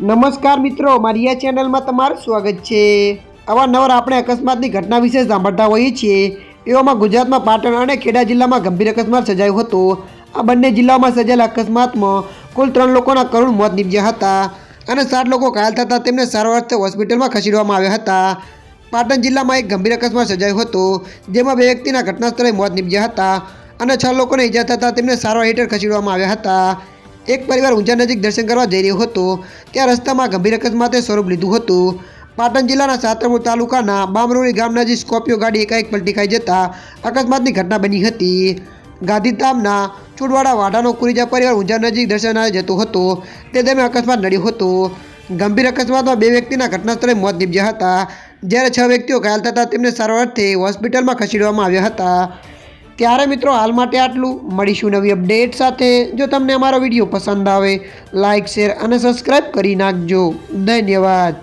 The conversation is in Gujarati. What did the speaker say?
નમસ્કાર મિત્રો, મારી આ ચેનલમાં તમારું સ્વાગત છે। અવારનવાર આપણે અકસ્માતની ઘટના વિશે સાંભળતા હોઈએ છીએ। એવામાં ગુજરાતમાં પાટણ અને ખેડા જિલ્લામાં ગંભીર અકસ્માત સર્જાયો હતો। આ બંને જિલ્લાઓમાં સર્જાયેલા અકસ્માતમાં કુલ 3 લોકોના કરુણ મોત નીપજ્યા હતા અને 7 લોકો ઘાયલ થતાં તેમને સારવાર અર્થે હોસ્પિટલમાં ખસેડવામાં આવ્યા હતા। પાટણ જિલ્લામાં એક ગંભીર અકસ્માત સર્જાયો હતો, જેમાં 2 વ્યક્તિના ઘટના સ્થળે મોત નીપજ્યા હતા અને 6 લોકોને ઈજા થતાં તેમને સારવાર હેઠળ ખસેડવામાં આવ્યા હતા। એક પરિવાર ઊંઝા નજીક દર્શન કરવા જઈ રહ્યો હતો, ત્યાં રસ્તામાં ગંભીર અકસ્માતે સ્વરૂપ લીધું હતું। પાટણ જિલ્લાના સાતરપુર તાલુકાના બામરોલી ગામ નજીક સ્કોર્પિયો ગાડી એકાએક પલટી ખાઈ જતા અકસ્માતની ઘટના બની હતી। ગાંધીધામના ચૂડવાડા વાડાનો કુરીજા પરિવાર ઊંઝા નજીક દર્શનાર્થે જતો હતો, તે દરમિયાન અકસ્માત નડ્યો હતો। ગંભીર અકસ્માતમાં 2 વ્યક્તિના ઘટના સ્થળે મોત નીપજ્યા હતા, જ્યારે 6 વ્યક્તિઓ ઘાયલ થતાં તેમને સારવાર અર્થે હોસ્પિટલમાં ખસેડવામાં આવ્યા હતા। ત્યારે મિત્રો, હાલ માટે આટલું। મળીશું નવી અપડેટ સાથે। જો તમને અમારો વિડીયો પસંદ આવે, લાઇક, શેર અને સબસ્ક્રાઈબ કરી નાખજો। ધન્યવાદ।